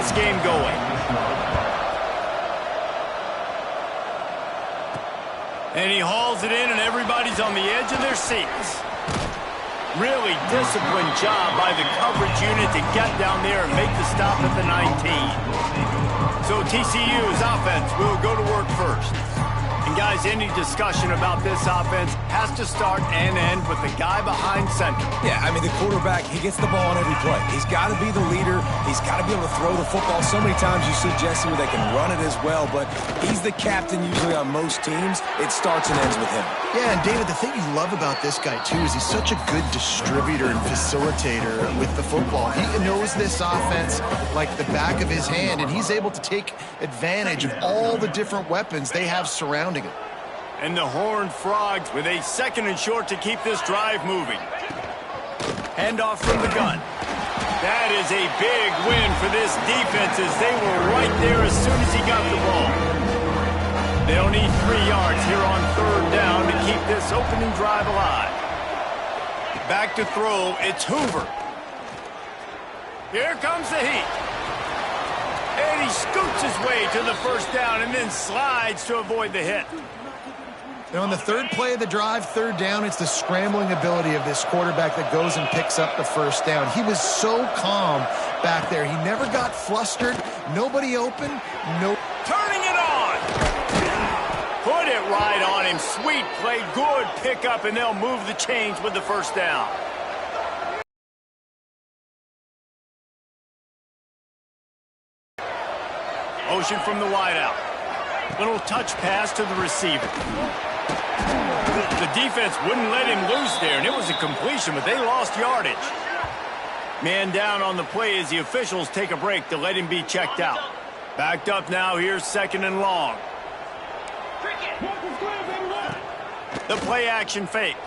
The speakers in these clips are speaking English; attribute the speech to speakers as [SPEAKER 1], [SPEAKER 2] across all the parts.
[SPEAKER 1] this game going. And he hauls it in, and everybody's on the edge of their seats. Really disciplined job by the coverage unit to get down there and make the stop at the 19. So TCU's offense will go to work first. And guys, any discussion about this offense has to start and end with the guy behind center.
[SPEAKER 2] Yeah, I mean, the quarterback, he gets the ball on every play. He's got to be the leader. He's got to be able to throw the football. So many times you see Jesse where they can run it as well, but he's the captain usually on most teams. It starts and ends with him.
[SPEAKER 3] Yeah, and David, the thing you love about this guy, too, is he's such a good distributor and facilitator with the football. He knows this offense like the back of his hand, and he's able to take advantage of all the different weapons they have surrounding him.
[SPEAKER 1] And the Horned Frogs with a 2nd and short to keep this drive moving. Handoff from the gun. That is a big win for this defense as they were right there as soon as he got the ball. They'll need 3 yards here on 3rd down to keep this opening drive alive. Back to throw, it's Hoover. Here comes the heat. And he scoots his way to the 1st down and then slides to avoid the hit.
[SPEAKER 3] And on the 3rd play of the drive, 3rd down, it's the scrambling ability of this quarterback that goes and picks up the 1st down. He was so calm back there. He never got flustered. Nobody open. No.
[SPEAKER 1] Turning it on. Put it right on him. Sweet play. Good pickup, and they'll move the chains with the 1st down. Motion from the wideout. Little touch pass to the receiver. The defense wouldn't let him loose there, and it was a completion, but they lost yardage. Man down on the play as the officials take a break to let him be checked out. Backed up now, here's 2nd and long. The play action fake.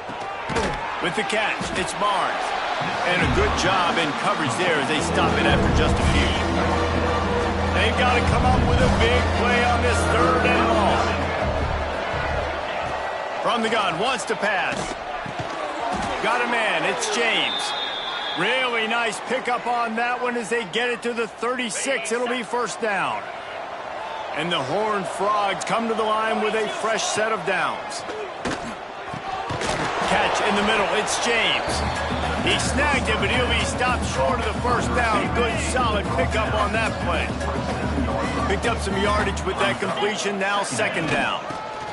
[SPEAKER 1] With the catch, it's Barnes. And a good job in coverage there as they stop it after just a few. They've got to come up with a big play on this 3rd and long. From the gun, wants to pass. Got a man, it's James. Really nice pickup on that one as they get it to the 36. It'll be 1st down. And the Horned Frogs come to the line with a fresh set of downs. Catch in the middle, it's James. He snagged it, but he'll be stopped short of the 1st down. Good, solid pickup on that play. Picked up some yardage with that completion, now 2nd down.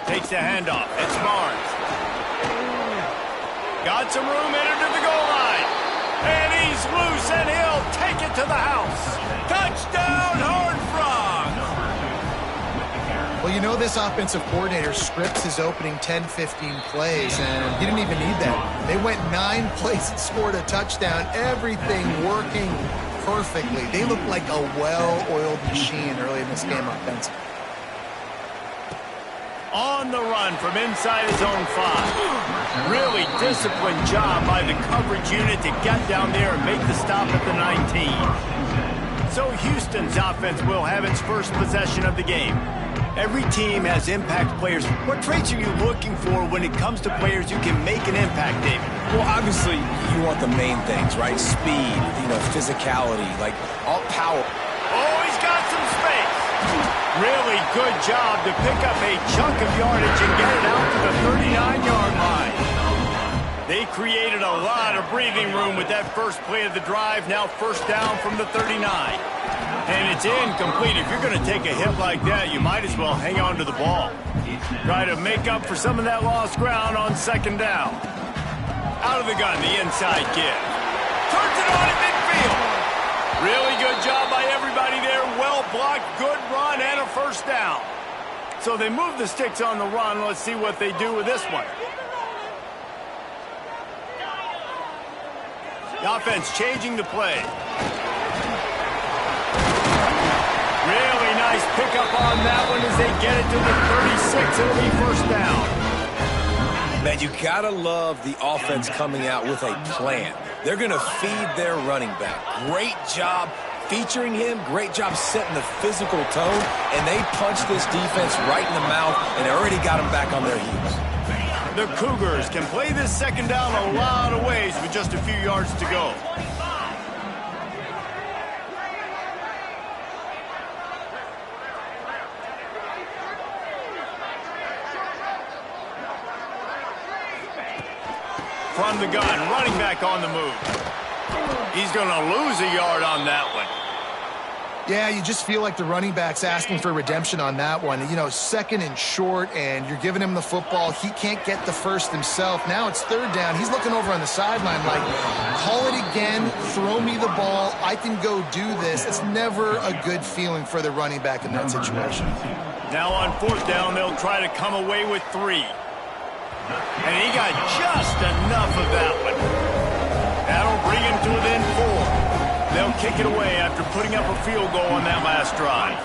[SPEAKER 1] Takes the handoff. It's Barnes. Got some room, entered to the goal line. And he's loose, and he'll take it to the house. Touchdown, Horned Frogs!
[SPEAKER 3] Well, you know this offensive coordinator scripts his opening 10-15 plays, and he didn't even need that. They went 9 plays and scored a touchdown. Everything working perfectly. They look like a well-oiled machine early in this game offensively.
[SPEAKER 1] On the run from inside his own 5. Really disciplined job by the coverage unit to get down there and make the stop at the 19. So Houston's offense will have its first possession of the game. Every team has impact players. What traits are you looking for when it comes to players who can make an impact, David?
[SPEAKER 2] Well, obviously, you want the main things, right? Speed, physicality, like all power.
[SPEAKER 1] Oh, he's got some space. Really good job to pick up a chunk of yardage and get it out to the 39-yard line. They created a lot of breathing room with that first play of the drive. Now 1st down from the 39. And it's incomplete. If you're going to take a hit like that, you might as well hang on to the ball. Try to make up for some of that lost ground on 2nd down. Out of the gun, the inside kid. Turns it on at midfield. Really good job by everybody there. Well blocked, good run, and a 1st down. So they move the sticks on the run. Let's see what they do with this one. The offense changing the play. Really nice pickup on that one as they get it to the 36. It'll be 1st down.
[SPEAKER 2] Man, you gotta love the offense coming out with a plan. They're gonna feed their running back. Great job featuring him. Great job setting the physical tone. And they punched this defense right in the mouth and already got them back on their heels.
[SPEAKER 1] The Cougars can play this 2nd down a lot of ways with just a few yards to go. from the gun, running back on the move. He's going to lose a yard on that one.
[SPEAKER 3] Yeah, you just feel like the running back's asking for redemption on that one. You know, second and short, and you're giving him the football. He can't get the first himself. Now it's third down. He's looking over on the sideline like, call it again, throw me the ball, I can go do this. It's never a good feeling for the running back in that situation.
[SPEAKER 1] Now on fourth down, they'll try to come away with 3. And he got just enough of that one. That'll bring him to within 4. They'll kick it away after putting up a field goal on that last drive.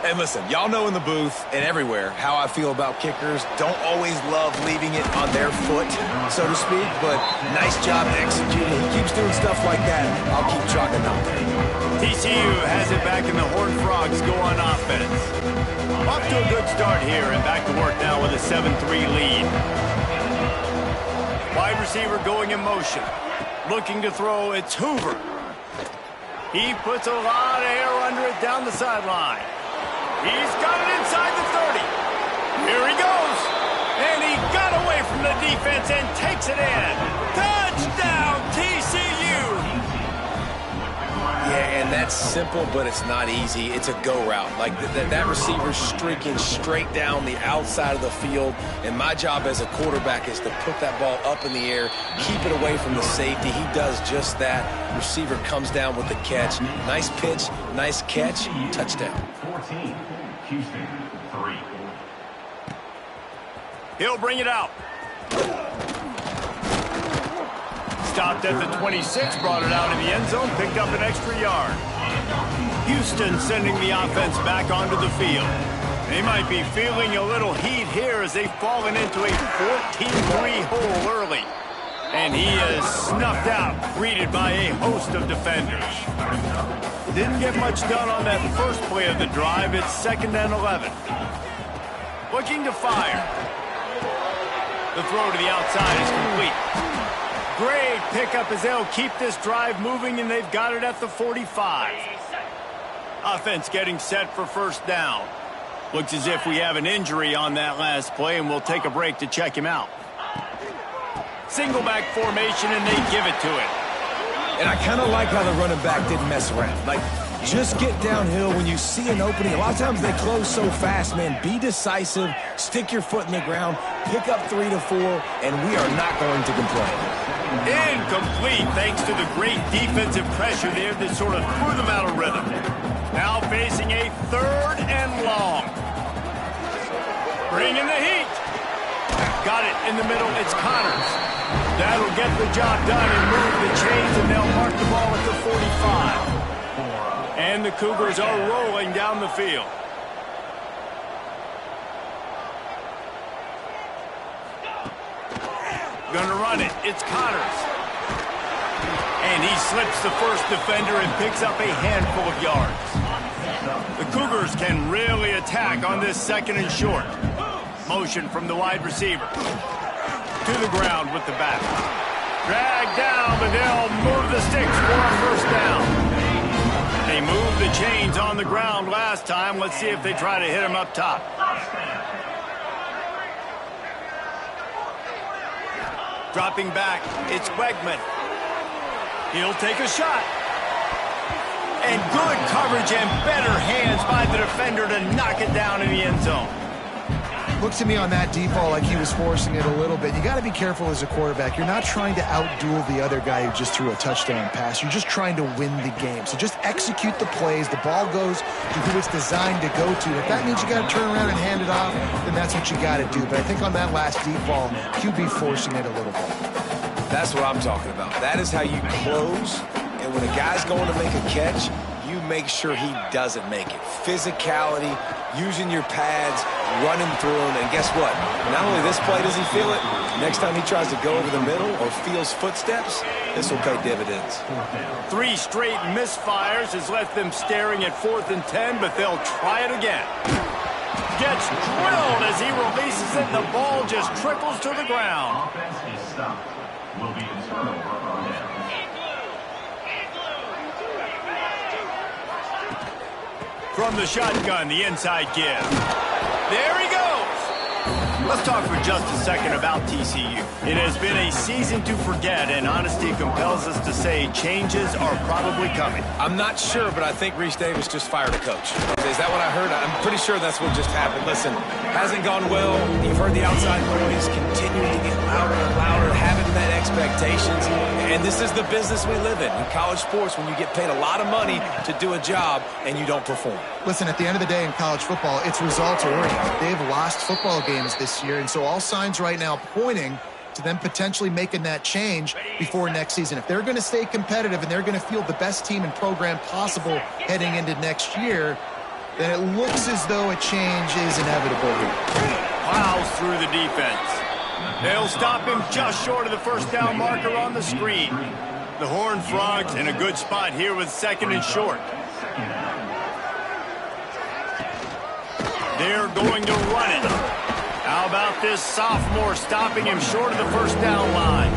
[SPEAKER 2] And listen, y'all know in the booth and everywhere how I feel about kickers. Don't always love leaving it on their foot, so to speak, but nice job executing. He keeps doing stuff like that. I'll keep chalking up.
[SPEAKER 1] TCU has it back and the Horned Frogs go on offense. Off to a good start here and back to work now with a 7-3 lead. Wide receiver going in motion. Looking to throw, it's Hoover. He puts a lot of air under it down the sideline. He's got it inside the 30. Here he goes. And he got away from the defense and takes it in. Touchdown, TCU.
[SPEAKER 2] Yeah, and that's simple, but it's not easy. It's a go route. Like that receiver's streaking straight down the outside of the field, and my job as a quarterback is to put that ball up in the air, keep it away from the safety. He does just that. Receiver comes down with the catch. Nice pitch, nice catch, touchdown.
[SPEAKER 4] 14, Houston, 3.
[SPEAKER 1] He'll bring it out. Stopped at the 26, brought it out in the end zone, picked up an extra yard. Houston sending the offense back onto the field. They might be feeling a little heat here as they've fallen into a 14-3 hole early. And he is snuffed out, greeted by a host of defenders. Didn't get much done on that first play of the drive. It's 2nd and 11. Looking to fire. The throw to the outside is complete. Great pickup as they'll keep this drive moving, and they've got it at the 45. Offense getting set for first down. Looks as if we have an injury on that last play, and we'll take a break to check him out. Single back formation, and they give it to him.
[SPEAKER 2] And I kind of like how the running back didn't mess around. Like, just get downhill when you see an opening. A lot of times they close so fast, man. Be decisive, stick your foot in the ground, pick up 3 to 4, and we are not going to complain.
[SPEAKER 1] Incomplete thanks to the great defensive pressure there that sort of threw them out of rhythm. Now facing a 3rd and long. Bring in the heat. Got it in the middle. It's Connors. That'll get the job done and move the chains, and they'll mark the ball at the 45. And the Cougars are rolling down the field. Gonna run it. It's Connors. And he slips the first defender and picks up a handful of yards. The Cougars can really attack on this 2nd and short. Motion from the wide receiver. To the ground with the back. Dragged down, but they'll move the sticks for a first down. They moved the chains on the ground last time. Let's see if they try to hit him up top. Dropping back, it's Wegman. He'll take a shot. And good coverage and better hands by the defender to knock it down in the end zone.
[SPEAKER 3] Looks to me on that deep ball like he was forcing it a little bit. You got to be careful as a quarterback. You're not trying to outduel the other guy who just threw a touchdown pass. You're just trying to win the game. So just execute the plays. The ball goes to who it's designed to go to. If that means you got to turn around and hand it off, then that's what you got to do. But I think on that last deep ball, QB forcing it a little bit.
[SPEAKER 2] That's what I'm talking about. That is how you close. And when a guy's going to make a catch, you make sure he doesn't make it. Physicality, using your pads, running through them. And guess what? Not only this play does he feel it, next time he tries to go over the middle or feels footsteps, this will pay dividends.
[SPEAKER 1] 3 straight misfires has left them staring at 4th and 10, but they'll try it again. Gets drilled as he releases it. The ball just trickles to the ground.
[SPEAKER 4] Offense is stopped. Will be a turnover on down.
[SPEAKER 1] From the shotgun, the inside give. There he goes. Let's talk for just a second about TCU. It has been a season to forget, and honesty compels us to say changes are probably coming.
[SPEAKER 2] I'm not sure, but I think Reese Davis just fired a coach. Is that what I heard? I'm pretty sure that's what just happened. Listen, hasn't gone well. You've heard the outside noise continuing to get louder and louder, haven't met expectations. And this is the business we live in college sports, when you get paid a lot of money to do a job and you don't perform.
[SPEAKER 3] Listen, at the end of the day in college football, it's results-oriented. They've lost football games this year, and so all signs right now pointing to them potentially making that change before next season. If they're going to stay competitive and they're going to field the best team and program possible heading into next year, then it looks as though a change is inevitable here.
[SPEAKER 1] Plows through the defense. They'll stop him just short of the first down marker on the screen. The Horned Frogs in a good spot here with 2nd and short. They're going to run it. How about this sophomore stopping him short of the first down line?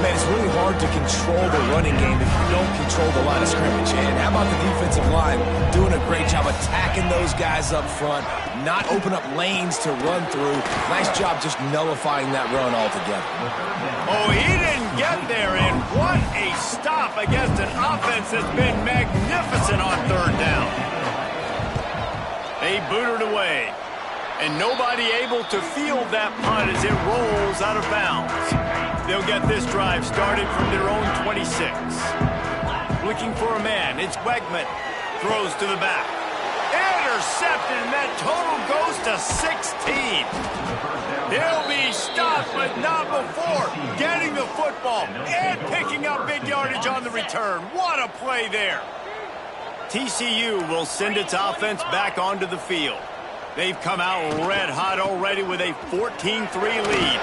[SPEAKER 2] Man, it's really hard to control the running game if you don't control the line of scrimmage. And how about the defensive line doing a great job attacking those guys up front, not open up lanes to run through. Nice job just nullifying that run altogether.
[SPEAKER 1] Oh, he didn't get there, and what a stop against an offense that's been magnificent on 3rd down. They booted away, and nobody able to field that punt as it rolls out of bounds. They'll get this drive started from their own 26. Looking for a man. It's Wegman. Throws to the back. Intercepted, and that total goes to 16. He'll be stopped, but not before getting the football and picking up big yardage on the return. What a play there. TCU will send its offense back onto the field. They've come out red hot already with a 14-3 lead.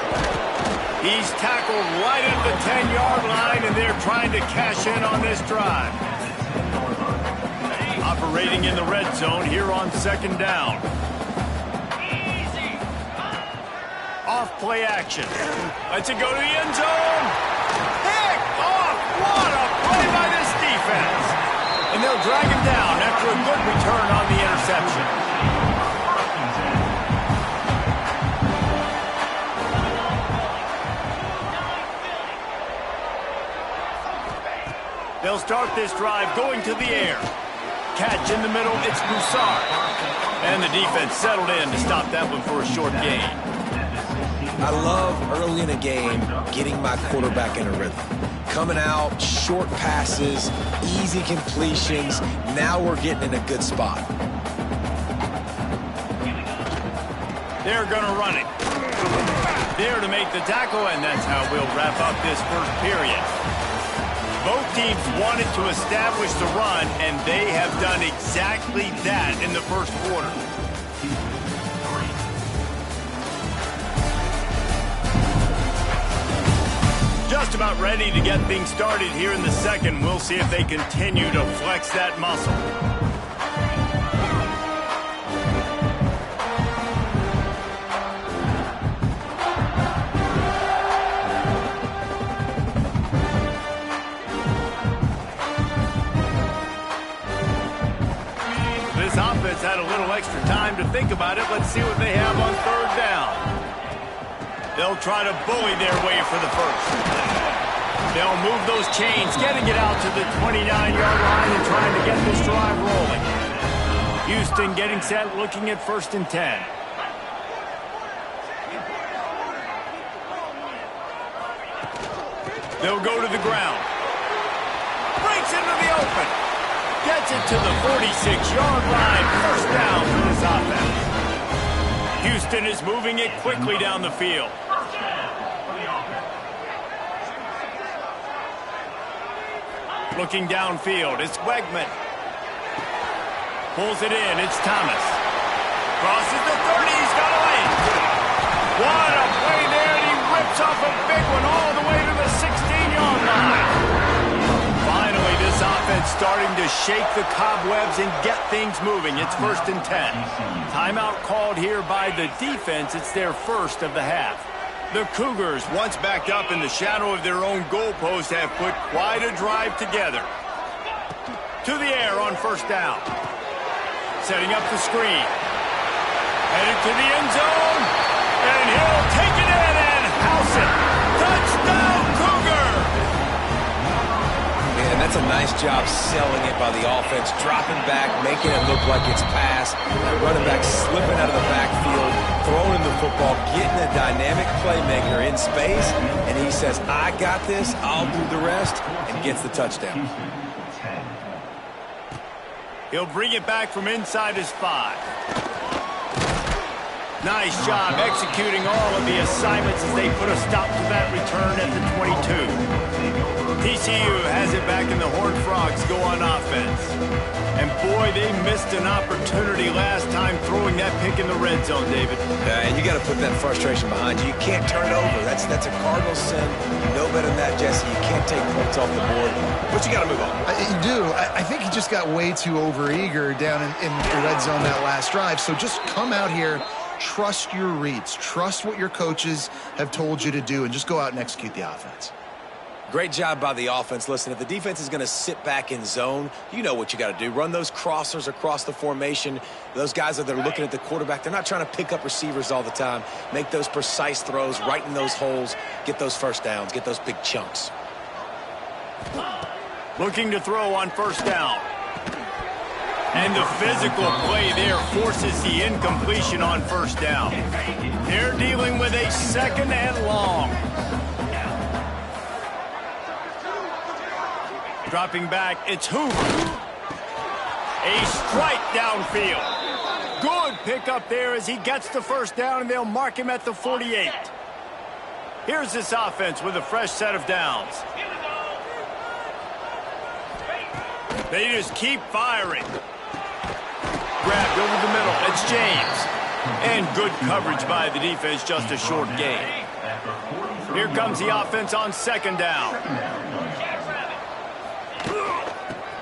[SPEAKER 1] He's tackled right at the 10-yard line, and they're trying to cash in on this drive. Operating in the red zone here on 2nd down. Off play action. Lets it go to the end zone. Pick off. What a play by this defense. And they'll drag him down after a good return on the interception. They'll start this drive going to the air. Catch in the middle, it's Broussard. And the defense settled in to stop that one for a short gain.
[SPEAKER 2] I love early in a game getting my quarterback in a rhythm. Coming out, short passes, easy completions. Now we're getting in a good spot.
[SPEAKER 1] They're going to run it. There to make the tackle, and that's how we'll wrap up this first period. Both teams wanted to establish the run, and they have done exactly that in the first quarter. Just about ready to get things started here in the second. We'll see if they continue to flex that muscle. Offense had a little extra time to think about it. Let's see what they have on 3rd down. They'll try to bully their way for the first. They'll move those chains, getting it out to the 29-yard line and trying to get this drive rolling. Houston getting set, looking at 1st and 10. They'll go to the ground. Breaks into the open. Gets it to the 46-yard line. 1st down for this offense. Houston is moving it quickly down the field. Looking downfield, it's Wegman. Pulls it in, it's Thomas. Crosses the 30, he's got a lane. What a play there, and he rips off a big one all the way to the 16-yard line. Finally, this offense starting to shake the cobwebs and get things moving. It's 1st and 10. Timeout called here by the defense. It's their first of the half. The Cougars, once backed up in the shadow of their own goalpost, have put quite a drive together. To the air on 1st down. Setting up the screen. Headed to the end zone. And he'll take it in and house it. Touchdown, Cougar!
[SPEAKER 2] Man, that's a nice job selling it by the offense, dropping back, making it look like it's pass. That running back slipping out of the backfield, throwing the football, getting a dynamic playmaker in space, and he says, I got this, I'll do the rest, and gets the touchdown.
[SPEAKER 1] He'll bring it back from inside his 5. Nice job executing all of the assignments as they put a stop to that return at the 22. TCU has it back in the Horned Frogs go on offense. And boy, they missed an opportunity last time throwing that pick in the red zone, David.
[SPEAKER 2] And you got to put that frustration behind you. You can't turn it over. That's a cardinal sin. You know better than that, Jesse. You can't take points off the board. But you got to move on.
[SPEAKER 3] You do. I think he just got way too overeager down in the red zone that last drive. So just come out here, trust your reads, trust what your coaches have told you to do, and just go out and execute the offense.
[SPEAKER 2] Great job by the offense. Listen, if the defense is going to sit back in zone, you know what you got to do. Run those crossers across the formation. Those guys that are looking at the quarterback, they're not trying to pick up receivers all the time. Make those precise throws, right in those holes, get those first downs, get those big chunks.
[SPEAKER 1] Looking to throw on first down. And the physical play there forces the incompletion on first down. They're dealing with a 2nd and long. Dropping back, it's Hoover. A strike downfield. Good pickup there as he gets the first down, and they'll mark him at the 48. Here's this offense with a fresh set of downs. They just keep firing. Grabbed over the middle, it's James. And good coverage by the defense, just a short gain. Here comes the offense on 2nd down.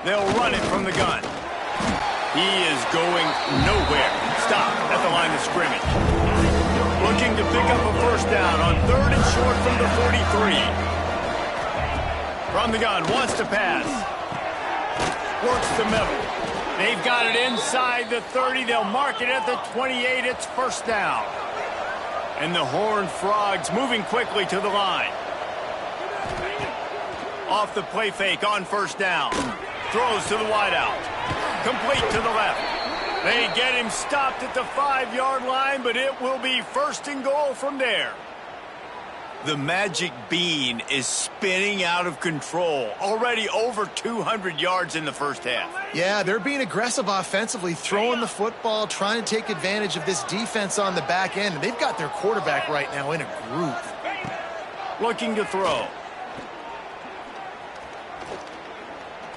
[SPEAKER 1] They'll run it from the gun. He is going nowhere. Stop at the line of scrimmage. Looking to pick up a first down on 3rd and short from the 43. From the gun, wants to pass. Works the middle. They've got it inside the 30. They'll mark it at the 28. It's first down. And the Horned Frogs moving quickly to the line. Off the play fake on first down. Throws to the wideout. Complete to the left. They get him stopped at the 5-yard line, but it will be 1st and goal from there. The magic bean is spinning out of control. Already over 200 yards in the first half.
[SPEAKER 3] Yeah, they're being aggressive offensively, throwing the football, trying to take advantage of this defense on the back end. They've got their quarterback right now in a groove.
[SPEAKER 1] Looking to throw.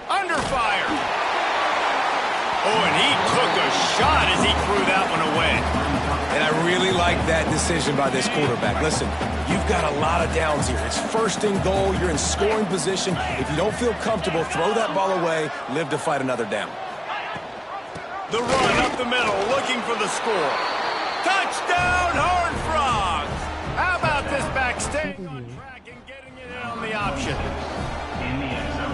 [SPEAKER 1] Under fire. Oh, and he took a shot as he threw that one away.
[SPEAKER 2] And I really like that decision by this quarterback. Listen, you've got a lot of downs here. It's 1st and goal. You're in scoring position. If you don't feel comfortable, throw that ball away. Live to fight another down.
[SPEAKER 1] The run up the middle, looking for the score. Touchdown, Horned Frogs. How about this back staying on track and getting it in on the option?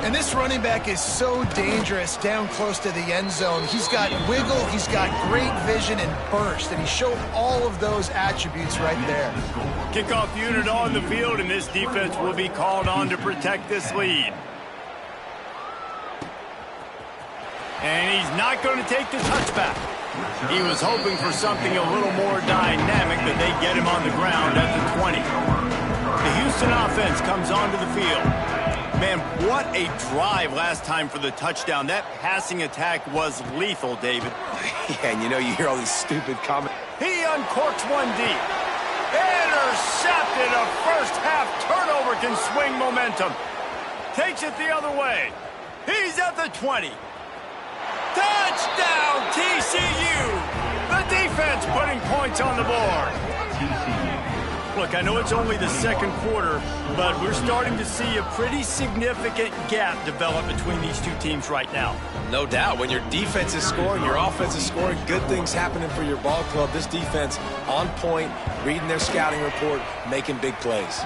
[SPEAKER 3] And this running back is so dangerous down close to the end zone. He's got wiggle, he's got great vision and burst, and he showed all of those attributes right there.
[SPEAKER 1] Kickoff unit on the field, and this defense will be called on to protect this lead. And he's not going to take the touchback. He was hoping for something a little more dynamic, but they get him on the ground at the 20. The Houston offense comes onto the field. Man, what a drive last time for the touchdown. That passing attack was lethal, David.
[SPEAKER 2] Yeah, and you know, you hear all these stupid comments.
[SPEAKER 1] He uncorks one deep. Intercepted. A first-half turnover can swing momentum. Takes it the other way. He's at the 20. Touchdown, TCU. The defense putting points on the board. Look, I know it's only the 2nd quarter, but we're starting to see a pretty significant gap develop between these two teams right now.
[SPEAKER 2] No doubt. When your defense is scoring, your offense is scoring, good things happening for your ball club. This defense on point, reading their scouting report, making big plays.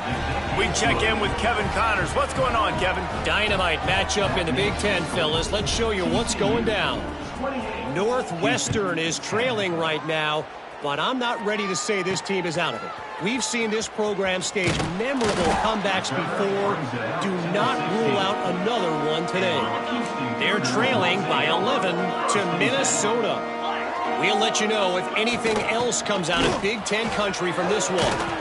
[SPEAKER 1] We check in with Kevin Connors. What's going on, Kevin?
[SPEAKER 5] Dynamite matchup in the Big Ten, fellas. Let's show you what's going down. Northwestern is trailing right now, but I'm not ready to say this team is out of it. We've seen this program stage memorable comebacks before. Do not rule out another one today. They're trailing by 11 to Minnesota. We'll let you know if anything else comes out of Big Ten country from this one.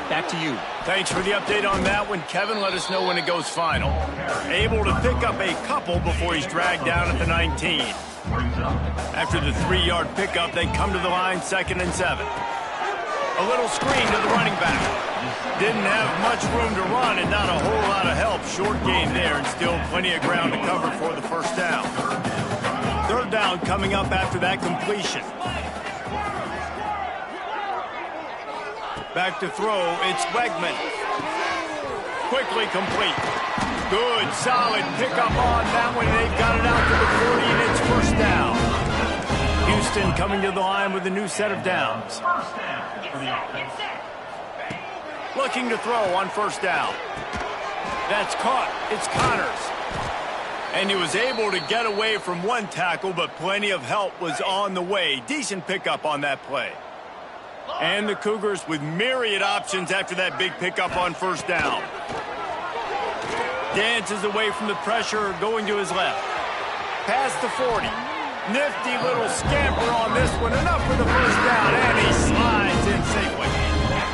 [SPEAKER 5] Back to you.
[SPEAKER 1] Thanks for the update on that one, Kevin. Let us know when it goes final. Able to pick up a couple before he's dragged down at the 19. After the 3-yard pickup, they come to the line 2nd and 7. A little screen to the running back. Didn't have much room to run and not a whole lot of help. Short gain there and still plenty of ground to cover for the first down. 3rd down coming up after that completion. Back to throw, it's Wegman. Quickly complete. Good, solid pickup on that one. They've got it out to the 40, and it's first down. Houston coming to the line with a new set of downs. Looking to throw on first down. That's caught. It's Connors. And he was able to get away from one tackle, but plenty of help was on the way. Decent pickup on that play. And the Cougars with myriad options after that big pickup on first down. Dances away from the pressure, going to his left. Past the 40. Nifty little scamper on this one. Enough for the first down, and he slides in safely.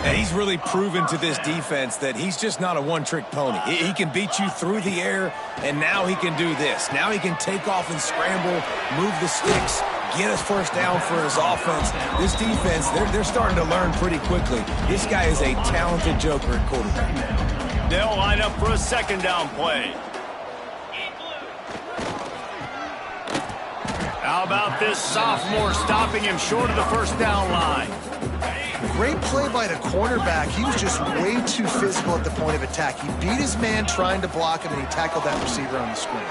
[SPEAKER 2] And he's really proven to this defense that he's just not a one-trick pony. He can beat you through the air, and now he can do this. Now he can take off and scramble, move the sticks, get us first down for his offense. This defense, they're starting to learn pretty quickly. This guy is a talented joker at quarterback.
[SPEAKER 1] They'll line up for a 2nd down play. How about this sophomore stopping him short of the first down line?
[SPEAKER 3] Great play by the cornerback. He was just way too physical at the point of attack. He beat his man trying to block him, and he tackled that receiver on the screen.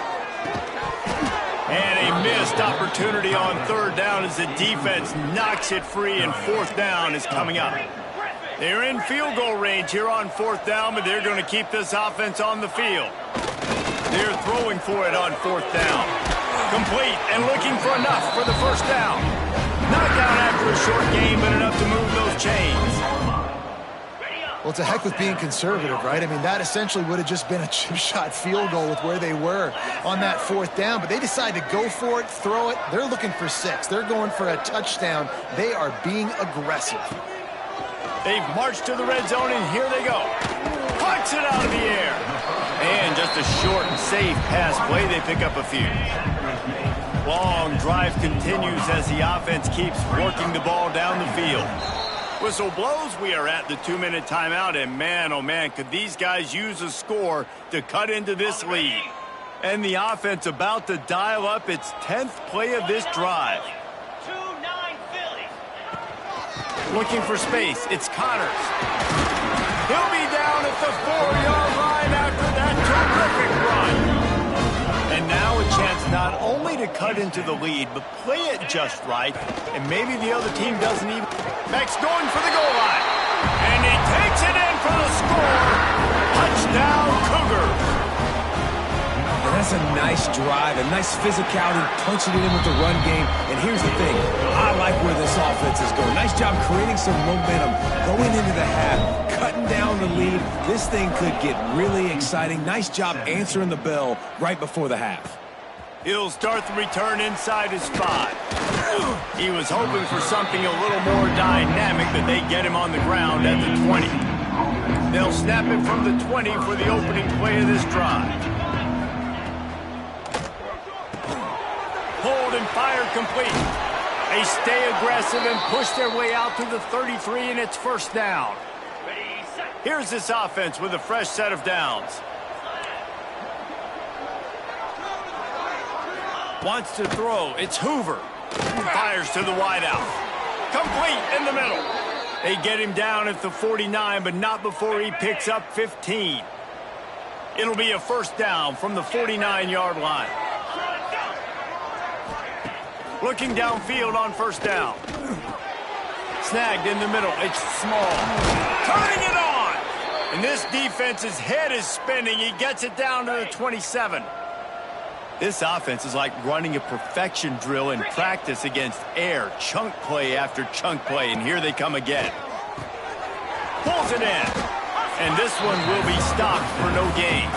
[SPEAKER 1] And a missed opportunity on 3rd down as the defense knocks it free, and 4th down is coming up. They're in field goal range here on 4th down, but they're going to keep this offense on the field. They're throwing for it on 4th down. Complete and looking for enough for the first down. Knockout after a short game, but enough to move those chains.
[SPEAKER 3] Well, it's a heck with being conservative, right? I mean, that essentially would have just been a chip shot field goal with where they were on that 4th down, but they decide to go for it, throw it. They're looking for 6. They're going for a touchdown. They are being aggressive.
[SPEAKER 1] They've marched to the red zone, and here they go. Pucks it out of the air. And just a short and safe pass play. They pick up a few. Long drive continues as the offense keeps working the ball down the field. Whistle blows. We are at the 2-minute timeout, and man, oh man, could these guys use a score to cut into this lead. And the offense about to dial up its 10th play of this drive. Looking for space. It's Connors. He'll be down at the 4-yard line after that terrific run. And now a chance not only to cut into the lead, but play it just right. And maybe the other team doesn't even... Beck's going for the goal line. And he takes it in for the score. Touchdown, Cougars.
[SPEAKER 2] And that's a nice drive, a nice physicality, punching it in with the run game. And here's the thing, I like where this offense is going. Nice job creating some momentum, going into the half, cutting down the lead. This thing could get really exciting. Nice job answering the bell right before the half.
[SPEAKER 1] He'll start the return inside his 5. He was hoping for something a little more dynamic, but they get him on the ground at the 20. They'll snap it from the 20 for the opening play of this drive. Hold and fire complete. They stay aggressive and push their way out to the 33, and it's first down. Here's this offense with a fresh set of downs. Wants to throw. It's Hoover. Fires to the wideout. Complete in the middle. They get him down at the 49, but not before he picks up 15. It'll be a first down from the 49-yard line. Looking downfield on first down. Snagged in the middle. It's Small. Turning it on. And this defense's head is spinning. He gets it down to the 27. This offense is like running a perfection drill in practice against air. Chunk play after chunk play, and here they come again. Pulls it in. And this one will be stopped for no gain.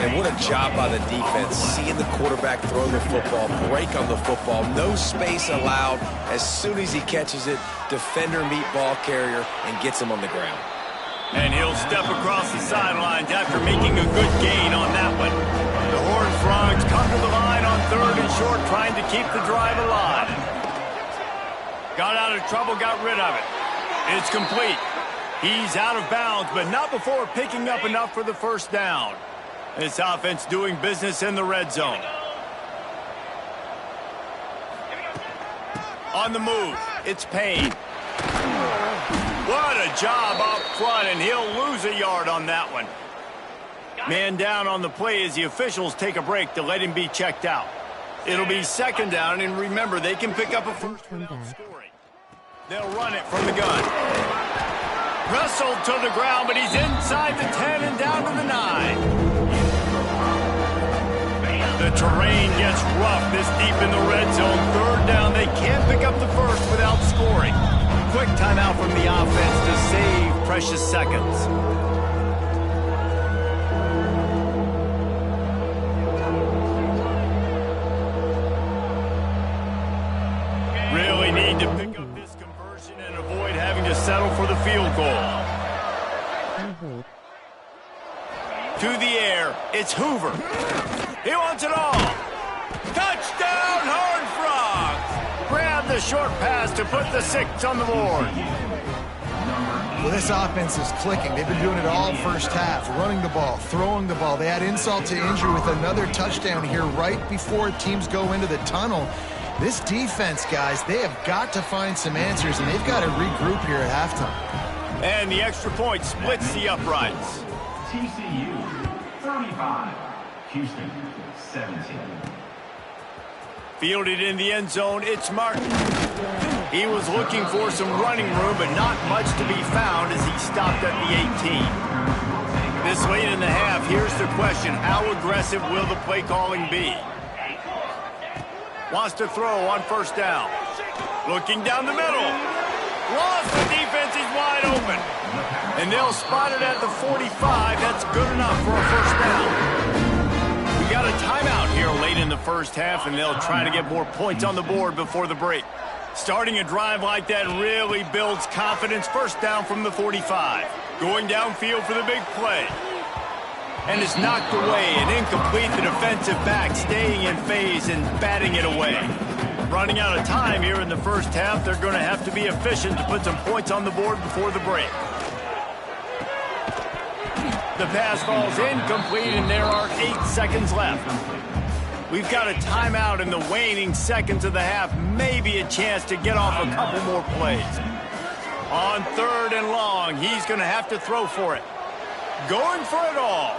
[SPEAKER 2] And what a job by the defense, seeing the quarterback throw the football, break on the football, no space allowed. As soon as he catches it, defender meet ball carrier and gets him on the ground.
[SPEAKER 1] And he'll step across the sidelines after making a good gain on that one. The Horned Frogs come to the line on 3rd and short, trying to keep the drive alive. Got out of trouble, got rid of it. It's complete. He's out of bounds, but not before picking up enough for the first down. This offense doing business in the red zone. On the move, it's Payne. What a job up front, and he'll lose a yard on that one. Man down on the play as the officials take a break to let him be checked out. It'll be 2nd down, and remember, they can pick up a first without scoring. They'll run it from the gun. Wrestled to the ground, but he's inside the 10 and down to the 9. The terrain gets rough this deep in the red zone. 3rd down, they can't pick up the first without scoring. Quick timeout from the offense to save precious seconds. Really need to pick up this conversion and avoid having to settle for the field goal. To the air, it's Hoover. He wants it all. Touchdown, Horned Frogs! Grab the short pass to put the 6 on the board.
[SPEAKER 3] Well, this offense is clicking. They've been doing it all first half, running the ball, throwing the ball. They add insult to injury with another touchdown here right before teams go into the tunnel. This defense, guys, they have got to find some answers, and they've got to regroup here at halftime.
[SPEAKER 1] And the extra point splits the uprights.
[SPEAKER 4] TCU 35, Houston 17.
[SPEAKER 1] Fielded in the end zone, it's Martin. He was looking for some running room, but not much to be found as he stopped at the 18. This late in the half, here's the question: how aggressive will the play calling be? Wants to throw on 1st down. Looking down the middle. Lost the defense, he's wide open. And they'll spot it at the 45. That's good enough for a 1st down. We got a timeout here late in the first half, and they'll try to get more points on the board before the break. Starting a drive like that really builds confidence. 1st down from the 45. Going downfield for the big play. And it's knocked away and incomplete. The defensive back staying in phase and batting it away. Running out of time here in the first half. They're going to have to be efficient to put some points on the board before the break. The pass falls incomplete, and there are 8 seconds left. We've got a timeout in the waning seconds of the half. Maybe a chance to get off a couple more plays. On 3rd and long, he's going to have to throw for it. Going for it all.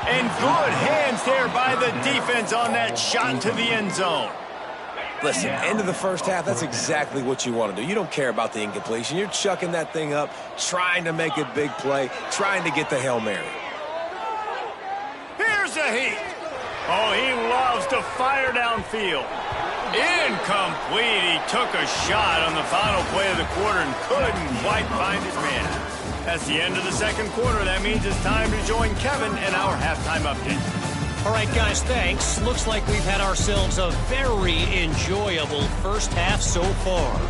[SPEAKER 1] And good hands there by the defense on that shot to the end zone.
[SPEAKER 2] Listen, end of the first half, that's exactly what you want to do. You don't care about the incompletion. You're chucking that thing up, trying to make a big play, trying to get the Hail Mary.
[SPEAKER 1] Here's a heat. Oh, he loves to fire downfield. Incomplete. He took a shot on the final play of the quarter and couldn't quite find his man. That's the end of the 2nd quarter. That means it's time to join Kevin in our halftime update.
[SPEAKER 5] All right, guys, thanks. Looks like we've had ourselves a very enjoyable first half so far.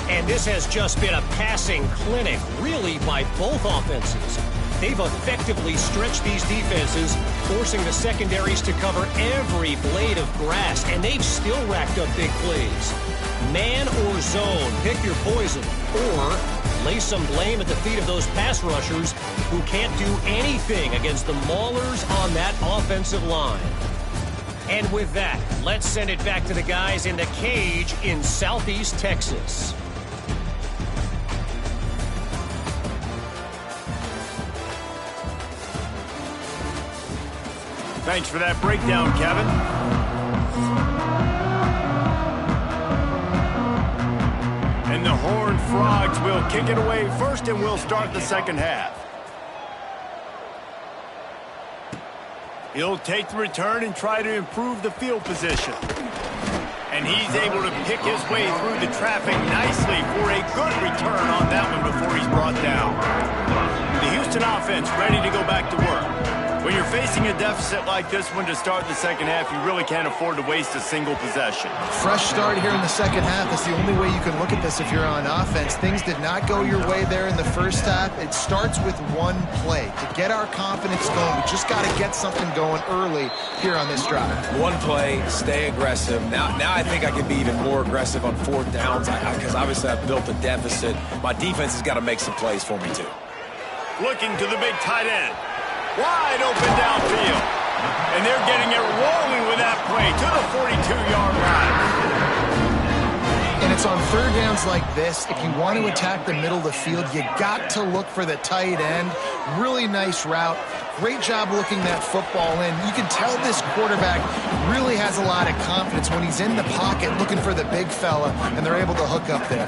[SPEAKER 5] And this has just been a passing clinic, really, by both offenses. They've effectively stretched these defenses, forcing the secondaries to cover every blade of grass, and they've still racked up big plays. Man or zone, pick your poison, or lay some blame at the feet of those pass rushers who can't do anything against the maulers on that offensive line. And with that, let's send it back to the guys in the cage in Southeast Texas.
[SPEAKER 1] Thanks for that breakdown, Kevin. And the Horned Frogs will kick it away first, and we'll start the second half. He'll take the return and try to improve the field position. And he's able to pick his way through the traffic nicely for a good return on that one before he's brought down. The Houston offense ready to go back to work. When you're facing a deficit like this one to start the second half, you really can't afford to waste a single possession.
[SPEAKER 3] Fresh start here in the second half is the only way you can look at this if you're on offense. Things did not go your way there in the first half. It starts with one play. To get our confidence going, we just got to get something going early here on this drive. One play, stay aggressive. Now I think I can be even more aggressive on fourth downs because obviously I've built a deficit. My defense has got to make some plays for me too.
[SPEAKER 1] Looking to the big tight end. Wide open downfield. And they're getting it rolling with that play to the 42-yard line.
[SPEAKER 3] And it's on third downs like this. If you want to attack the middle of the field, you got to look for the tight end. Really nice route. Great job looking that football in. You can tell this quarterback really has a lot of confidence when he's in the pocket looking for the big fella, and they're able to hook up there.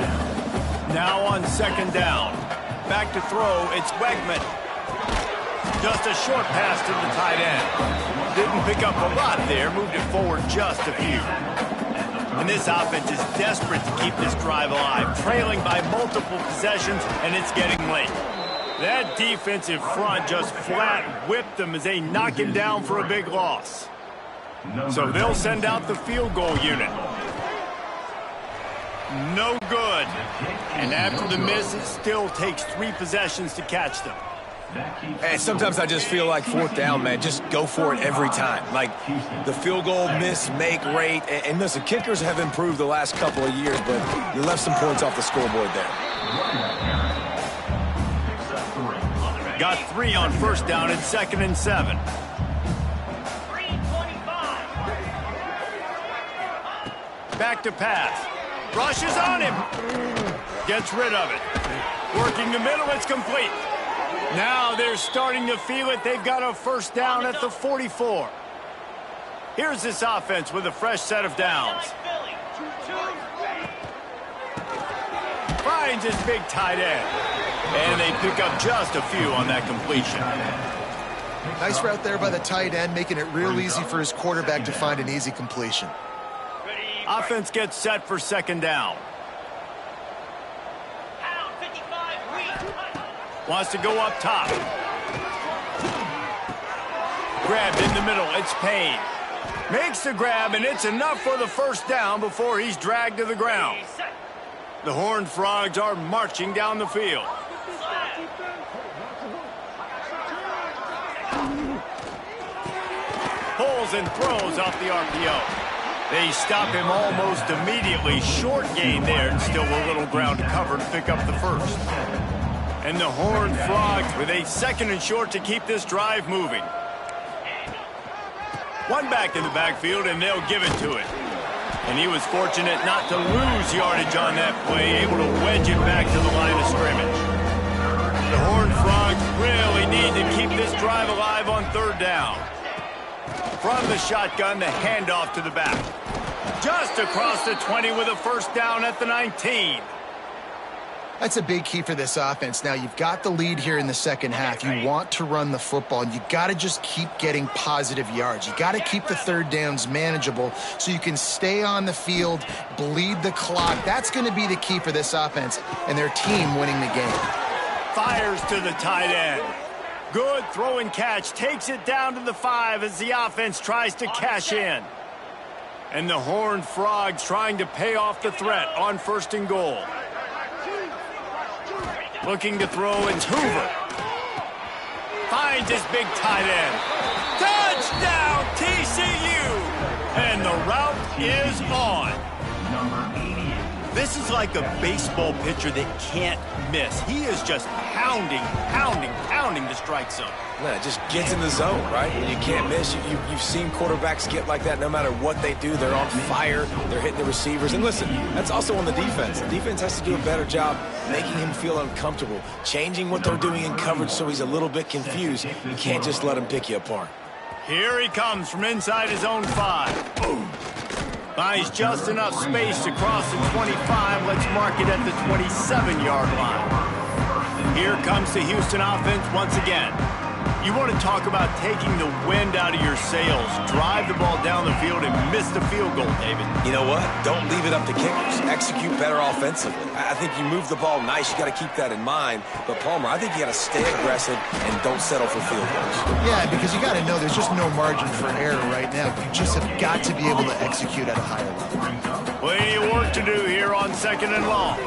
[SPEAKER 1] Now on second down. Back to throw, it's Wegman. Just a short pass to the tight end. Didn't pick up a lot there, moved it forward just a few. And this offense is desperate to keep this drive alive, trailing by multiple possessions, and it's getting late. That defensive front just flat whipped them as they knock him down for a big loss. So they'll send out the field goal unit. No good. And after the miss, it still takes 3 possessions to catch them.
[SPEAKER 2] And sometimes I just feel like fourth down, man, just go for it every time. Like the field goal miss, make rate. And listen, kickers have improved the last couple of years, but you left some points off the scoreboard there.
[SPEAKER 1] Got 3 on first down and 2nd and 7. Back to pass. Rushes on him. Gets rid of it. Working the middle, it's complete. Now they're starting to feel it. They've got a first down at the 44. Here's this offense with a fresh set of downs. Finds his big tight end. And they pick up just a few on that completion.
[SPEAKER 3] Nice route there by the tight end, making it real easy for his quarterback to find an easy completion.
[SPEAKER 1] Offense gets set for second down. Wants to go up top. Grabbed in the middle. It's Payne. Makes the grab, and it's enough for the first down before he's dragged to the ground. The Horned Frogs are marching down the field. Pulls and throws off the RPO. They stop him almost immediately. Short gain there, and still a little ground to cover to pick up the first. And the Horned Frogs with a 2nd and short to keep this drive moving. One back in the backfield, and they'll give it to it. And he was fortunate not to lose yardage on that play, able to wedge it back to the line of scrimmage. The Horned Frogs really need to keep this drive alive on third down. From the shotgun, the handoff to the back. Just across the 20 with a first down at the 19.
[SPEAKER 3] That's a big key for this offense. Now, you've got the lead here in the second half. You want to run the football, and you got to just keep getting positive yards. You got to keep the third downs manageable so you can stay on the field, bleed the clock. That's going to be the key for this offense and their team winning the game.
[SPEAKER 1] Fires to the tight end. Good throw and catch. Takes it down to the 5 as the offense tries to cash in. And the Horned Frogs trying to pay off the threat on 1st and goal. Looking to throw, it's Hoover. Finds his big tight end. Touchdown, TCU! And the route is on. This is like a baseball pitcher that can't miss. He is just pounding the strike zone.
[SPEAKER 2] Man, it just gets in the zone, right? When you can't miss, you've seen quarterbacks get like that no matter what they do. They're on fire. They're hitting the receivers. And listen, that's also on the defense. The defense has to do a better job making him feel uncomfortable, changing what they're doing in coverage so he's a little bit confused. You can't just let him pick you apart.
[SPEAKER 1] Here he comes from inside his own 5. Boom. Finds just enough space to cross the 25. Let's mark it at the 27-yard line. Here comes the Houston offense once again. You want to talk about taking the wind out of your sails. Drive the ball down the field and miss the field goal, David.
[SPEAKER 2] You know what? Don't leave it up to kickers. Execute better offensively. I think you move the ball nice. You got to keep that in mind. But, Palmer, I think you got to stay aggressive and don't settle for field goals.
[SPEAKER 3] Yeah, because you got to know there's just no margin for error right now. You just have got to be able to execute at a higher level.
[SPEAKER 1] Plenty of work to do here on 2nd and long.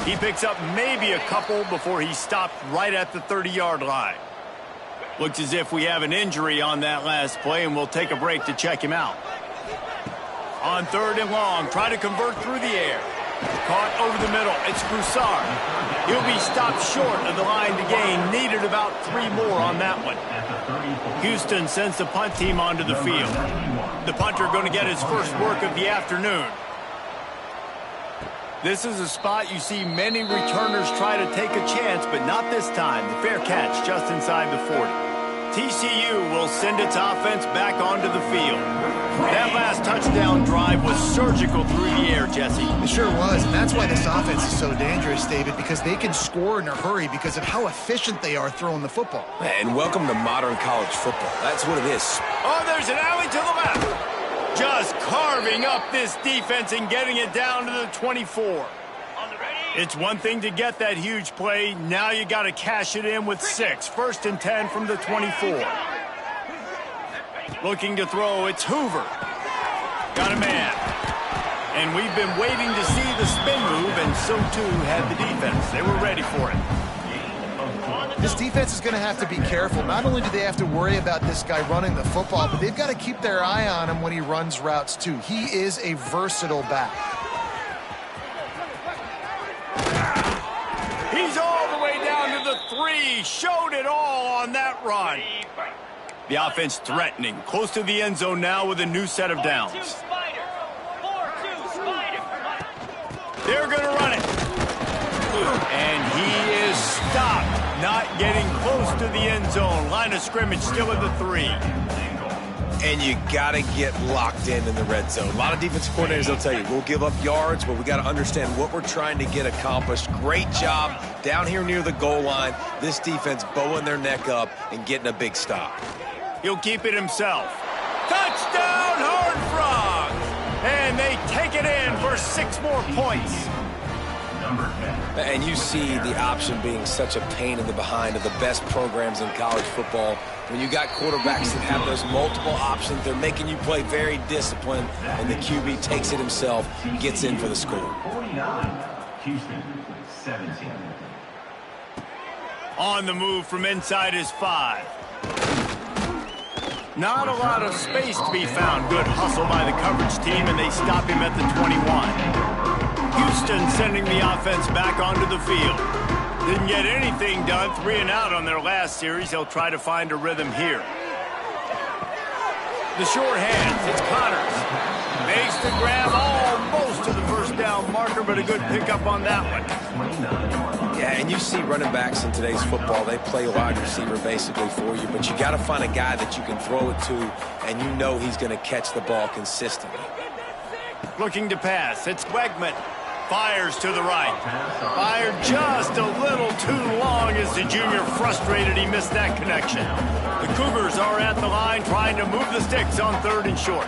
[SPEAKER 1] He picks up maybe a couple before he stopped right at the 30-yard line. Looks as if we have an injury on that last play, and we'll take a break to check him out. On 3rd and long, try to convert through the air. Caught over the middle. It's Broussard. He'll be stopped short of the line to gain. Needed about 3 more on that one. Houston sends the punt team onto the field. The punter going to get his first work of the afternoon. This is a spot you see many returners try to take a chance, but not this time. The fair catch just inside the 40. TCU will send its offense back onto the field. That last touchdown drive was surgical through the air, Jesse.
[SPEAKER 3] It sure was, and that's why this offense is so dangerous, David, because they can score in a hurry because of how efficient they are throwing the football.
[SPEAKER 2] And welcome to modern college football. That's what it is.
[SPEAKER 1] Oh, there's an alley to the left. Just carving up this defense and getting it down to the 24. It's one thing to get that huge play. Now you got to cash it in with 6. 1st and 10 from the 24. Looking to throw, it's Hoover. Got a man. And we've been waiting to see the spin move, and so too had the defense. They were ready for it.
[SPEAKER 3] This defense is going to have to be careful. Not only do they have to worry about this guy running the football, but they've got to keep their eye on him when he runs routes too. He is a versatile back.
[SPEAKER 1] He's all the way down to the 3. Showed it all on that run. The offense threatening. Close to the end zone now with a new set of downs. They're going to run it. And he is stopped. Not getting close to the end zone. Line of scrimmage still at the 3.
[SPEAKER 2] And you got to get locked in the red zone. A lot of defensive coordinators will tell you, we'll give up yards, but we got to understand what we're trying to get accomplished. Great job down here near the goal line. This defense bowing their neck up and getting a big stop.
[SPEAKER 1] He'll keep it himself. Touchdown, Horned Frogs! And they take it in for 6 more points.
[SPEAKER 2] And you see the option being such a pain in the behind of the best programs in college football. When you got quarterbacks that have those multiple options, they're making you play very disciplined, and the QB takes it himself, gets in for the score.
[SPEAKER 4] 49, Houston, 17.
[SPEAKER 1] On the move from inside his 5. Not a lot of space to be found. Good hustle by the coverage team, and they stop him at the 21. Houston sending the offense back onto the field. Didn't get anything done. 3 and out on their last series. They'll try to find a rhythm here. The short hands. It's Connors. Makes the grab almost to the first down marker, but a good pickup on that one.
[SPEAKER 2] Yeah, and you see running backs in today's football, they play wide receiver basically for you, but you got to find a guy that you can throw it to, and you know he's going to catch the ball consistently.
[SPEAKER 1] Looking to pass. It's Wegman. Fires to the right. Fired just a little too long as the junior frustrated he missed that connection. The Cougars are at the line trying to move the sticks on 3rd and short.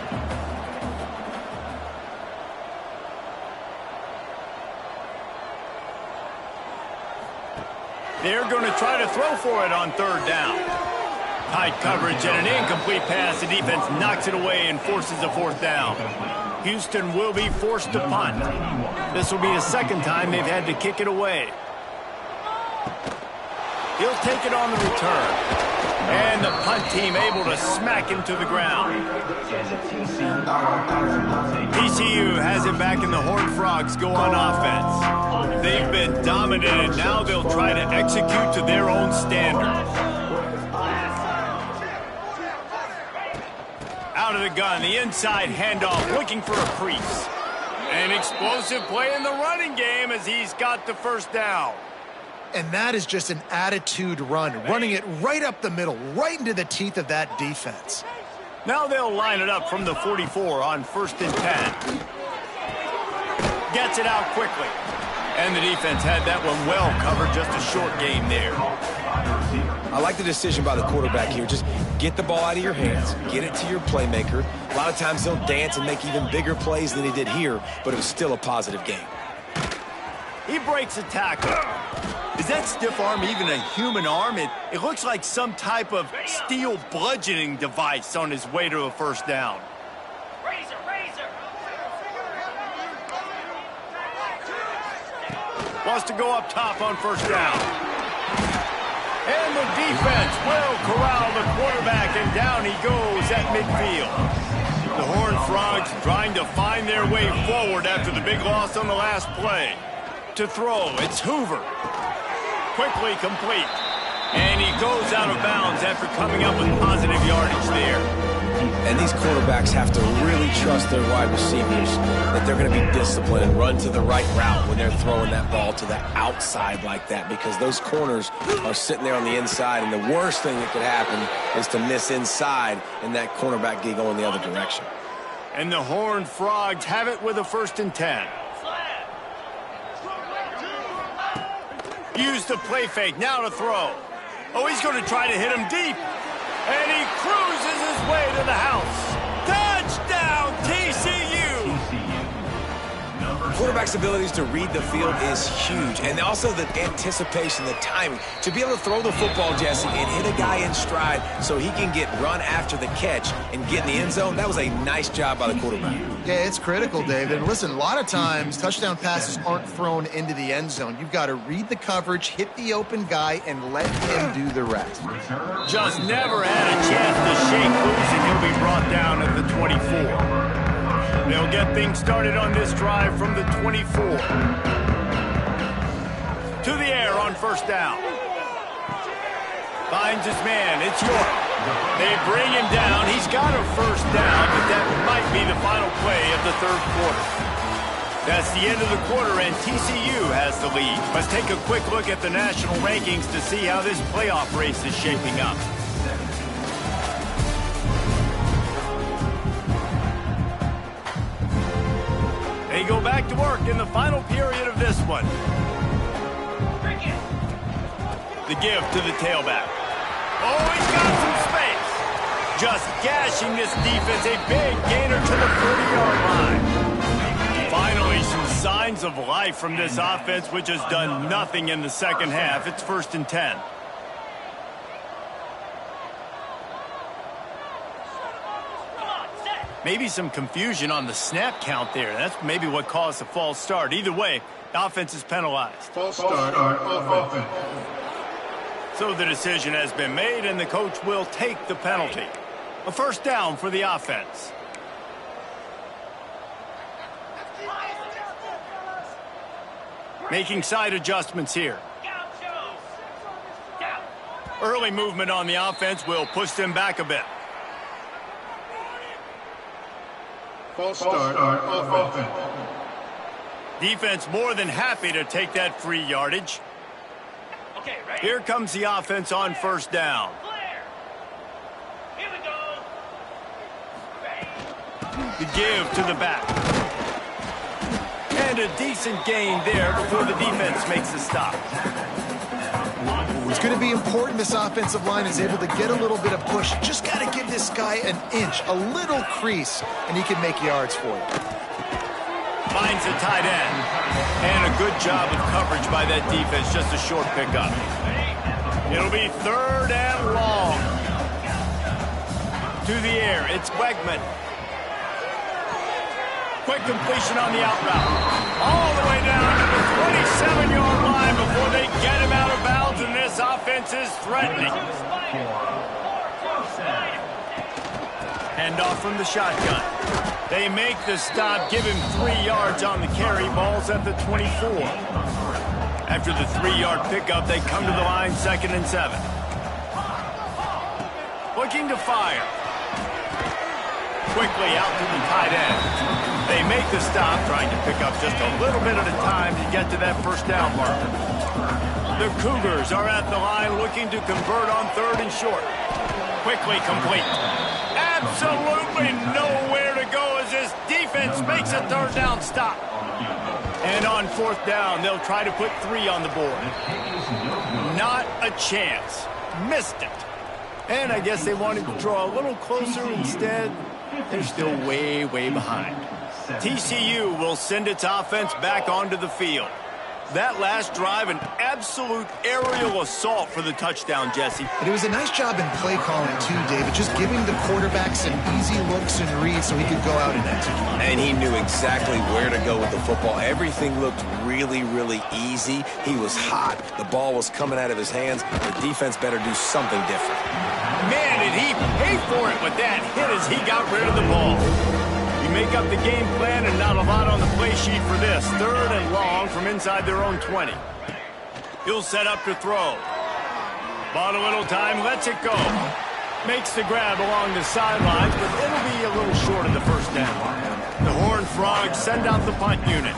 [SPEAKER 1] They're going to try to throw for it on 3rd down. Tight coverage and an incomplete pass. The defense knocks it away and forces a 4th down. Houston will be forced to punt. This will be the 2nd time they've had to kick it away. He'll take it on the return. And the punt team able to smack him to the ground. TCU has it back, and the Horned Frogs go on offense. They've been dominated. Now they'll try to execute to their own standard. Out of the gun, the inside handoff, looking for a crease. An explosive play in the running game as he's got the 1st down.
[SPEAKER 3] And that is just an attitude run, running it right up the middle, right into the teeth of that defense.
[SPEAKER 1] Now they'll line it up from the 44 on 1st and 10. Gets it out quickly. And the defense had that one well covered, just a short game there.
[SPEAKER 2] I like the decision by the quarterback here. Just get the ball out of your hands, get it to your playmaker. A lot of times he'll dance and make even bigger plays than he did here, but it was still a positive game.
[SPEAKER 1] He breaks a tackle. Is that stiff arm even a human arm? It looks like some type of steel bludgeoning device on his way to a first down. Wants to go up top on first down. And the defense will corral the quarterback, and down he goes at midfield. The Horned Frogs trying to find their way forward after the big loss on the last play. To throw, it's Hoover. Quickly complete. And he goes out of bounds after coming up with positive yardage there.
[SPEAKER 2] And these quarterbacks have to really trust their wide receivers that they're going to be disciplined and run to the right route when they're throwing that ball to the outside like that, because those corners are sitting there on the inside, and the worst thing that could happen is to miss inside and that cornerback get going the other direction.
[SPEAKER 1] And the Horned Frogs have it with a 1st and 10. Use the play fake, now to throw. Oh, he's going to try to hit him deep. And he cruises his way to the house. Touchdown, TCU!
[SPEAKER 2] Quarterback's abilities to read the field is huge, and also the anticipation, the timing. To be able to throw the football, Jesse, and hit a guy in stride so he can get run after the catch and get in the end zone, that was a nice job by the quarterback.
[SPEAKER 3] Yeah, it's critical, David. And listen, a lot of times touchdown passes aren't thrown into the end zone. You've got to read the coverage, hit the open guy, and let him do the rest.
[SPEAKER 1] Just never had a chance to shake loose, and he'll be brought down at the 24. They'll get things started on this drive from the 24. To the air on first down. Finds his man. It's York. They bring him down. He's got a first down, but that might be the final play of the 3rd quarter. That's the end of the quarter, and TCU has the lead. Let's take a quick look at the national rankings to see how this playoff race is shaping up. They go back to work in the final period of this one. The give to the tailback. Oh, he's got some space. Just gashing this defense. A big gainer to the 30-yard line. Finally, some signs of life from this offense, which has done nothing in the second half. It's 1st and 10. Maybe some confusion on the snap count there. That's maybe what caused the false start. Either way, the offense is penalized.
[SPEAKER 4] False start on offense.
[SPEAKER 1] So the decision has been made, and the coach will take the penalty. A first down for the offense. Making side adjustments here. Early movement on the offense will push them back a bit.
[SPEAKER 4] False start on offense.
[SPEAKER 1] Defense more than happy to take that free yardage. Here comes the offense on first down. The give to the back. And a decent gain there before the defense makes a stop.
[SPEAKER 3] It's going to be important this offensive line is able to get a little bit of push. Just got to give this guy an inch, a little crease, and he can make yards for you.
[SPEAKER 1] Finds a tight end. And a good job of coverage by that defense. Just a short pickup. It'll be 3rd and long. To the air. It's Wegman. Quick completion on the out route. All the way down to the 27-yard line before they get him out of bounds, and this offense is threatening. Hand off from the shotgun. They make the stop, give him 3 yards on the carry. Ball's at the 24. After the 3-yard pickup, they come to the line 2nd and 7. Looking to fire. Quickly out to the tight end. They make the stop, trying to pick up just a little bit at a time to get to that first down marker. The Cougars are at the line looking to convert on 3rd and short. Quickly complete. Absolutely nowhere to go as this defense makes a 3rd down stop. And on 4th down, they'll try to put 3 on the board. Not a chance. missed it. And I guess they wanted to draw a little closer instead. They're still way, way behind. TCU will send its offense back onto the field. That last drive, an absolute aerial assault for the touchdown, Jesse.
[SPEAKER 3] And it was a nice job in play calling, too, David, just giving the quarterback some easy looks and reads so he could go out and execute.
[SPEAKER 2] And he knew exactly where to go with the football. Everything looked really, really easy. He was hot. The ball was coming out of his hands. The defense better do something different.
[SPEAKER 1] Man, did he pay for it with that hit as he got rid of the ball. You make up the game plan and not a lot on the play sheet for this. 3rd and long from inside their own 20. He'll set up to throw. Bought a little time, lets it go. Makes the grab along the sidelines, but it'll be a little short of the first down. The Horned Frogs send out the punt unit.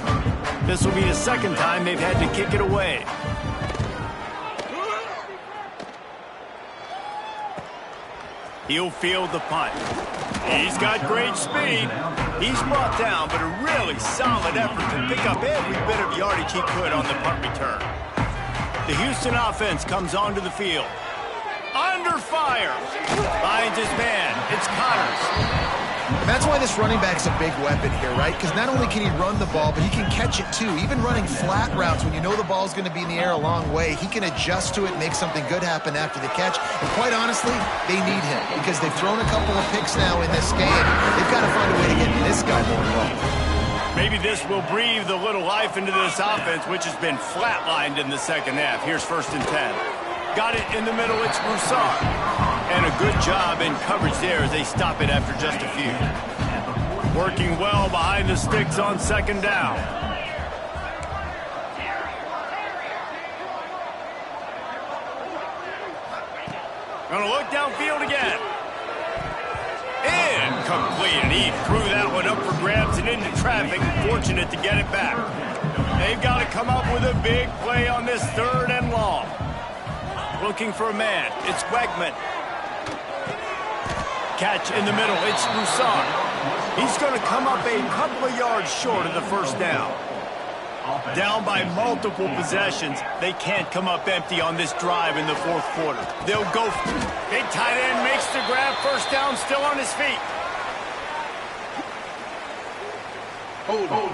[SPEAKER 1] This will be the second time they've had to kick it away. He'll field the punt. He's got great speed. He's brought down, but a really solid effort to pick up every bit of yardage he could on the punt return. The Houston offense comes onto the field. Under fire. Finds his man. It's Connors.
[SPEAKER 3] And that's why this running back's a big weapon here, right? Because not only can he run the ball, but he can catch it too. Even running flat routes when you know the ball's going to be in the air a long way, he can adjust to it, make something good happen after the catch. And quite honestly, they need him because they've thrown a couple of picks now in this game. They've got to find a way to get this guy more involved. Maybe this will breathe a little life into this offense, which has been flatlined in the second half. Here's 1st and 10. Got it in the middle. It's Broussard. And a good job in coverage there as they stop it after just a few. Working well behind the sticks on 2nd down. Gonna look downfield again. Incomplete. And he threw that one up for grabs and into traffic. Fortunate to get it back. They've got to come up with a big play on this 3rd and long. Looking for a man. It's Wegman. Catch in the middle. It's Broussard. He's going to come up a couple of yards short of the first down. Down by multiple possessions. They can't come up empty on this drive in the 4th quarter. They'll go. Big tight end makes the grab. First down, still on his feet.
[SPEAKER 4] Hold on.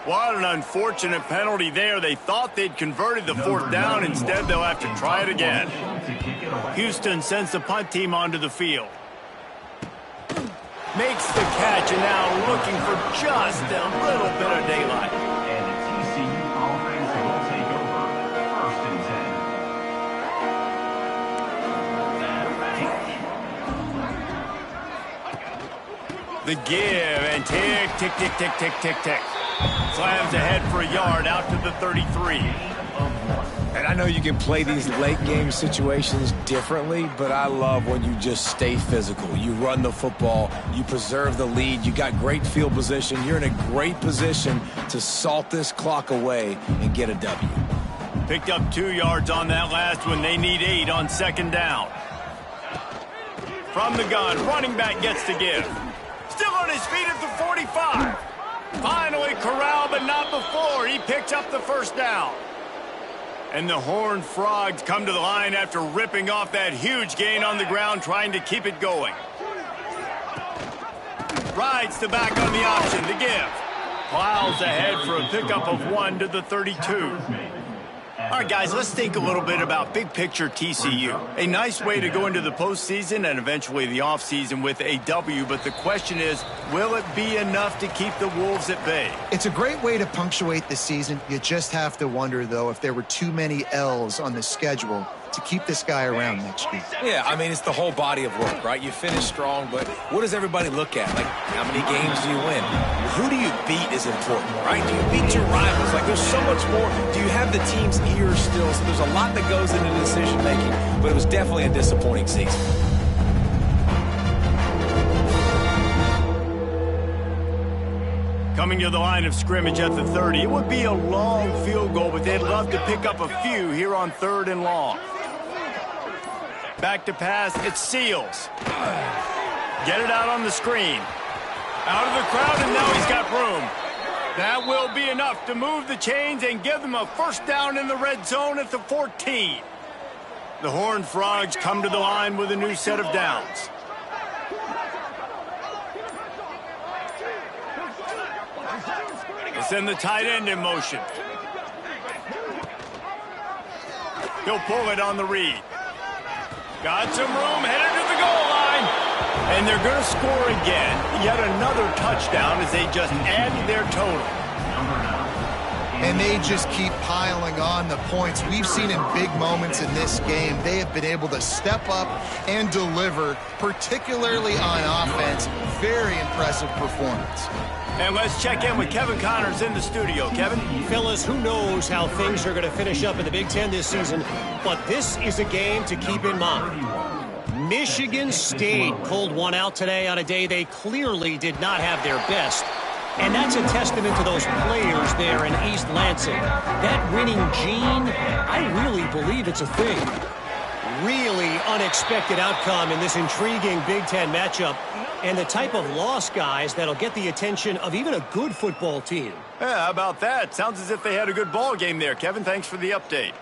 [SPEAKER 1] What an unfortunate penalty there. They thought they'd converted the 4th down. Instead, they'll have to try it again. Houston sends the punt team onto the field. Makes the catch, and now looking for just a little bit of daylight.
[SPEAKER 4] And the TCU offense will take over 1st and 10.
[SPEAKER 1] The give, and tick, tick, tick, tick, tick, tick, tick. Slams ahead for a yard out to the 33.
[SPEAKER 2] And I know you can play these late game situations differently, but I love when you just stay physical. You run the football, you preserve the lead, you got great field position. You're in a great position to salt this clock away and get a W.
[SPEAKER 1] Picked up 2 yards on that last one. They need 8 on 2nd down. From the gun, running back gets the give. Still on his feet at the 45. Finally corralled, but not before. He picks up the first down. And the Horned Frogs come to the line after ripping off that huge gain on the ground, trying to keep it going. Rides the back on the option, the give. Plows ahead for a pickup of 1 to the 32. All right, guys, let's think a little bit about big picture TCU. A nice way to go into the postseason and eventually the offseason with a W, but the question is, will it be enough to keep the Wolves at bay?
[SPEAKER 3] It's a great way to punctuate the season. You just have to wonder, though, if there were too many L's on the schedule to keep this guy around next year.
[SPEAKER 2] Yeah, I mean, it's the whole body of work, right? You finish strong, but what does everybody look at? Like, how many games do you win? Who do you beat is important, right? Do you beat your rivals? Like, there's so much more. Do you have the team's ears still? So there's a lot that goes into decision-making, but it was definitely a disappointing season.
[SPEAKER 1] Coming to the line of scrimmage at the 30. It would be a long field goal, but they'd love to pick up a few here on 3rd and long. Back to pass, it's Seals. Get it out on the screen. Out of the crowd, and now he's got room. That will be enough to move the chains and give them a first down in the red zone at the 14. The Horned Frogs come to the line with a new set of downs. They send the tight end in motion. He'll pull it on the read. Got some room, headed to the goal line. And they're going to score again. Yet another touchdown as they just added their total.
[SPEAKER 3] And they just keep piling on the points. We've seen in big moments in this game, they have been able to step up and deliver, particularly on offense. Very impressive performance.
[SPEAKER 1] And let's check in with Kevin Connors in the studio. Kevin?
[SPEAKER 5] Fellas, who knows how things are going to finish up in the Big Ten this season, but this is a game to keep in mind. Michigan State pulled one out today on a day they clearly did not have their best. And that's a testament to those players there in East Lansing. That winning gene, I really believe it's a thing. Really unexpected outcome in this intriguing Big Ten matchup. And the type of loss, guys, that'll get the attention of even a good football team.
[SPEAKER 1] Yeah, how about that? Sounds as if they had a good ball game there, Kevin. Thanks for the update.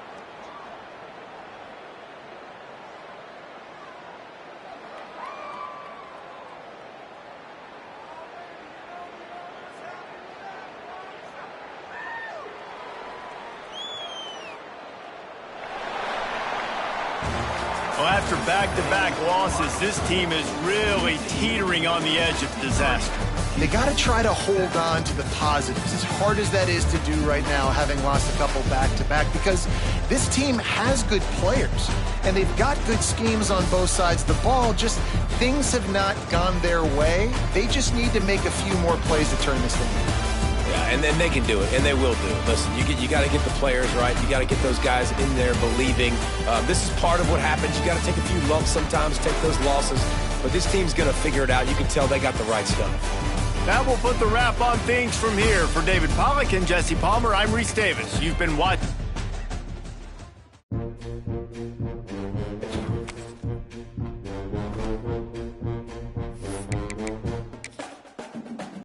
[SPEAKER 1] Well, after back-to-back losses, this team is really teetering on the edge of disaster.
[SPEAKER 3] They got to try to hold on to the positives, as hard as that is to do right now, having lost a couple back-to-back, because this team has good players, and they've got good schemes on both sides of the ball, just things have not gone their way. They just need to make a few more plays to turn this thing around.
[SPEAKER 2] Yeah, and then they can do it, and they will do it. Listen, you got to get the players right. You got to get those guys in there believing. This is part of what happens. You got to take a few lumps sometimes, take those losses. But this team's going to figure it out. You can tell they got the right stuff.
[SPEAKER 1] That will put the wrap on things from here. For David Pollack and Jesse Palmer, I'm Reese Davis. You've been watching.